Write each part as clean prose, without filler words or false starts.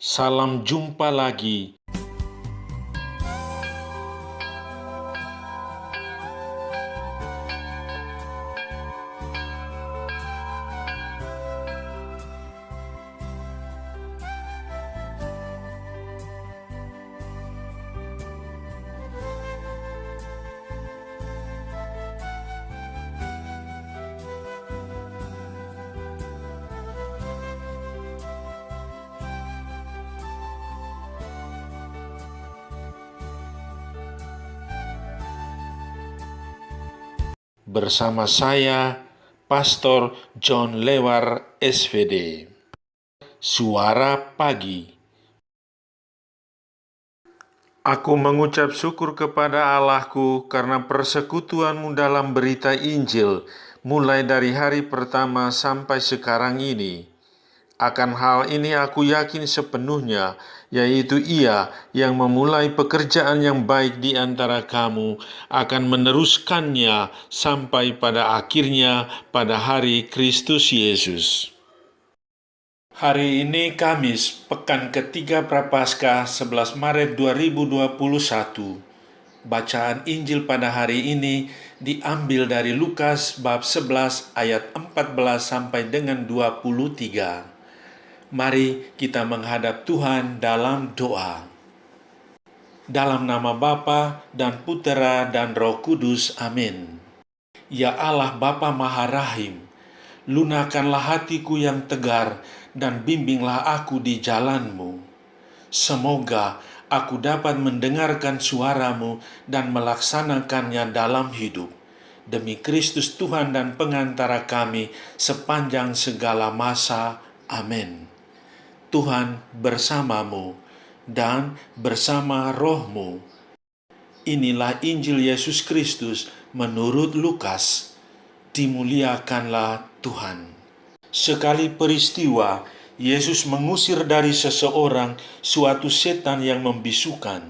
Salam jumpa lagi. Bersama saya, Pastor John Lewar, SVD. Suara Pagi. Aku mengucap syukur kepada Allahku karena persekutuanmu dalam berita Injil, mulai dari hari pertama sampai sekarang ini. Akan hal ini aku yakin sepenuhnya, yaitu Ia yang memulai pekerjaan yang baik di antara kamu akan meneruskannya sampai pada akhirnya pada hari Kristus Yesus. Hari ini Kamis, pekan ketiga Prapaskah 11 Maret 2021. Bacaan Injil pada hari ini diambil dari Lukas bab 11 ayat 14 sampai dengan 23. Mari kita menghadap Tuhan dalam doa. Dalam nama Bapa dan Putera dan Roh Kudus, amin. Ya Allah Bapa Maha Rahim, lunakkanlah hatiku yang tegar dan bimbinglah aku di jalan-Mu. Semoga aku dapat mendengarkan suara-Mu dan melaksanakannya dalam hidup. Demi Kristus Tuhan dan pengantara kami sepanjang segala masa, amin. Tuhan bersamamu dan bersama rohmu. Inilah Injil Yesus Kristus menurut Lukas. Dimuliakanlah Tuhan. Sekali peristiwa, Yesus mengusir dari seseorang suatu setan yang membisukan.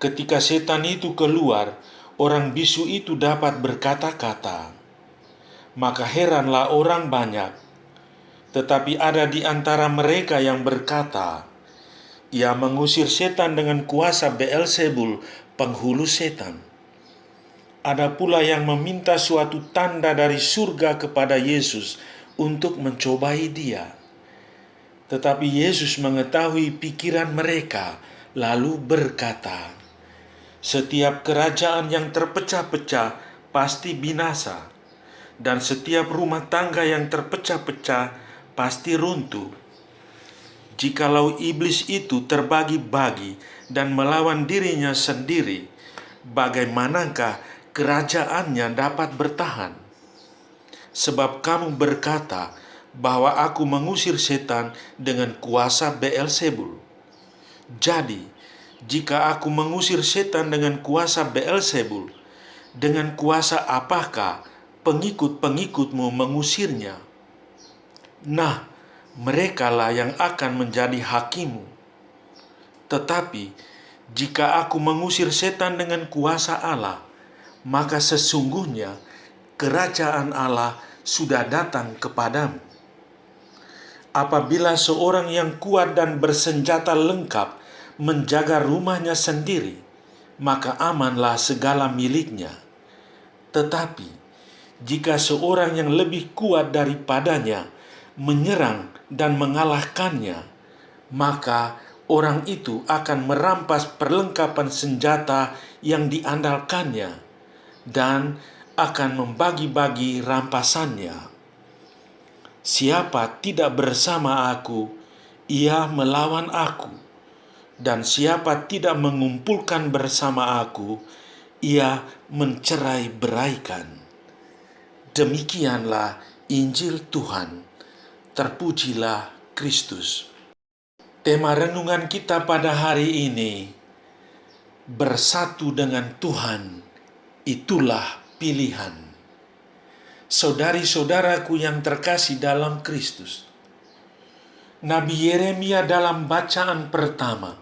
Ketika setan itu keluar, orang bisu itu dapat berkata-kata. Maka heranlah orang banyak. Tetapi ada di antara mereka yang berkata, ia mengusir setan dengan kuasa Beelzebul, penghulu setan. Ada pula yang meminta suatu tanda dari surga kepada Yesus untuk mencobai dia. Tetapi Yesus mengetahui pikiran mereka, lalu berkata, setiap kerajaan yang terpecah-pecah pasti binasa, dan setiap rumah tangga yang terpecah-pecah pasti runtuh. Jikalau iblis itu terbagi-bagi dan melawan dirinya sendiri, bagaimanakah kerajaannya dapat bertahan? Sebab kamu berkata bahwa aku mengusir setan dengan kuasa Beelzebul. Jadi, jika aku mengusir setan dengan kuasa Beelzebul, dengan kuasa apakah pengikut-pengikutmu mengusirnya? Nah, merekalah yang akan menjadi hakimu. Tetapi, jika aku mengusir setan dengan kuasa Allah, maka sesungguhnya kerajaan Allah sudah datang kepadamu. Apabila seorang yang kuat dan bersenjata lengkap menjaga rumahnya sendiri, maka amanlah segala miliknya. Tetapi, jika seorang yang lebih kuat daripadanya menyerang dan mengalahkannya, maka orang itu akan merampas perlengkapan senjata yang diandalkannya dan akan membagi-bagi rampasannya. Siapa tidak bersama aku, ia melawan aku, dan siapa tidak mengumpulkan bersama aku, ia mencerai-beraikan. Demikianlah Injil Tuhan. Terpujilah Kristus. Tema renungan kita pada hari ini, bersatu dengan Tuhan, itulah pilihan. Saudari-saudaraku yang terkasih dalam Kristus, Nabi Yeremia dalam bacaan pertama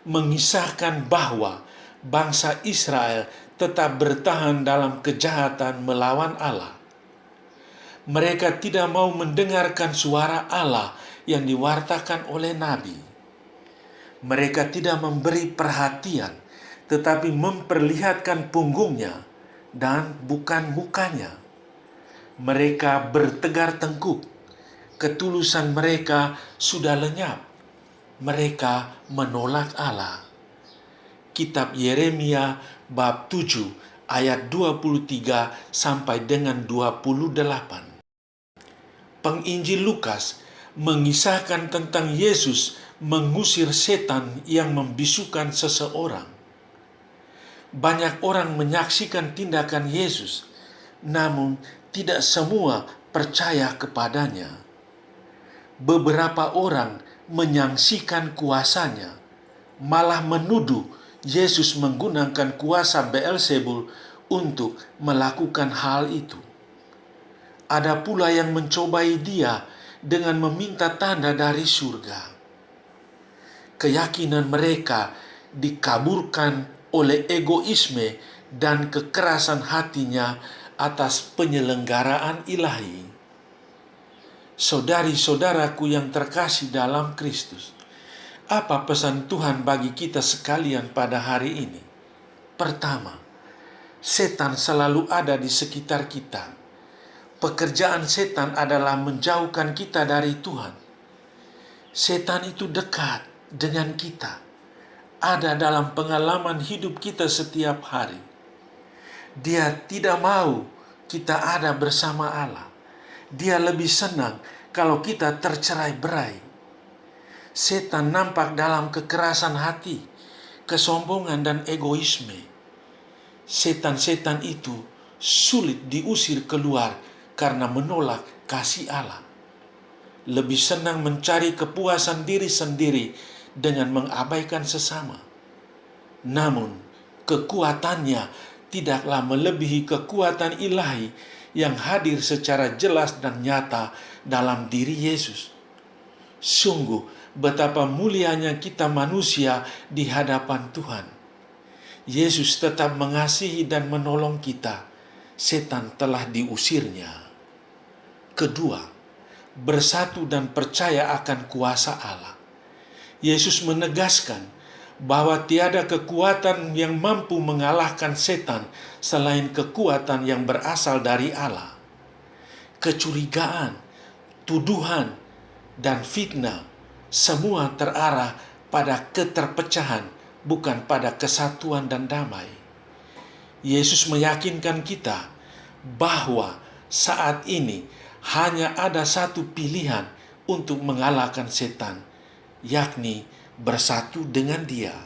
mengisahkan bahwa bangsa Israel tetap bertahan dalam kejahatan melawan Allah. Mereka tidak mau mendengarkan suara Allah yang diwartakan oleh Nabi. Mereka tidak memberi perhatian, tetapi memperlihatkan punggungnya dan bukan mukanya. Mereka bertegar tengkuk, ketulusan mereka sudah lenyap. Mereka menolak Allah. Kitab Yeremia bab 7 ayat 23 sampai dengan 28. Penginjil Lukas mengisahkan tentang Yesus mengusir setan yang membisukan seseorang. Banyak orang menyaksikan tindakan Yesus, namun tidak semua percaya kepadanya. Beberapa orang menyaksikan kuasanya, malah menuduh Yesus menggunakan kuasa Beelzebul untuk melakukan hal itu. Ada pula yang mencobai dia dengan meminta tanda dari surga. Keyakinan mereka dikaburkan oleh egoisme dan kekerasan hatinya atas penyelenggaraan ilahi. Saudari-saudaraku yang terkasih dalam Kristus, apa pesan Tuhan bagi kita sekalian pada hari ini? Pertama, setan selalu ada di sekitar kita. Pekerjaan setan adalah menjauhkan kita dari Tuhan. Setan itu dekat dengan kita, ada dalam pengalaman hidup kita setiap hari. Dia tidak mau kita ada bersama Allah. Dia lebih senang kalau kita tercerai-berai. Setan nampak dalam kekerasan hati, kesombongan dan egoisme. Setan-setan itu sulit diusir keluar karena menolak kasih Allah. Lebih senang mencari kepuasan diri sendiri dengan mengabaikan sesama. Namun, kekuatannya tidaklah melebihi kekuatan ilahi yang hadir secara jelas dan nyata dalam diri Yesus. Sungguh betapa mulianya kita manusia di hadapan Tuhan. Yesus tetap mengasihi dan menolong kita. Setan telah diusirnya. Kedua, bersatu dan percaya akan kuasa Allah. Yesus menegaskan bahwa tiada kekuatan yang mampu mengalahkan setan selain kekuatan yang berasal dari Allah. Kecurigaan, tuduhan, dan fitnah semua terarah pada keterpecahan, bukan pada kesatuan dan damai. Yesus meyakinkan kita bahwa saat ini hanya ada satu pilihan untuk mengalahkan setan, yakni bersatu dengan Dia.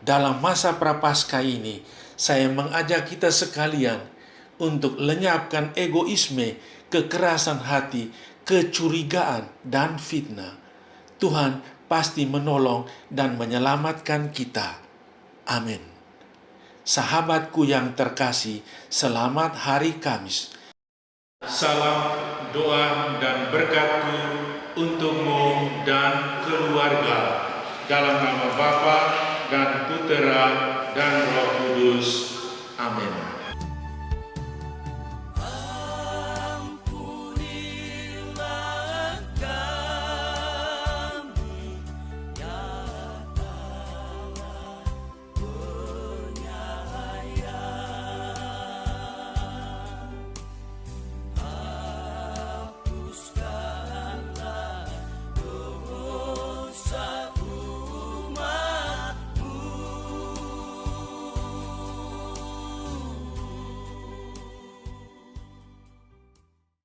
Dalam masa Prapaskah ini, saya mengajak kita sekalian untuk lenyapkan egoisme, kekerasan hati, kecurigaan, dan fitnah. Tuhan pasti menolong dan menyelamatkan kita. Amin. Sahabatku yang terkasih, selamat hari Kamis. Salam, doa, dan berkatku untukmu dan keluarga. Dalam nama Bapa dan Putera dan Roh Kudus.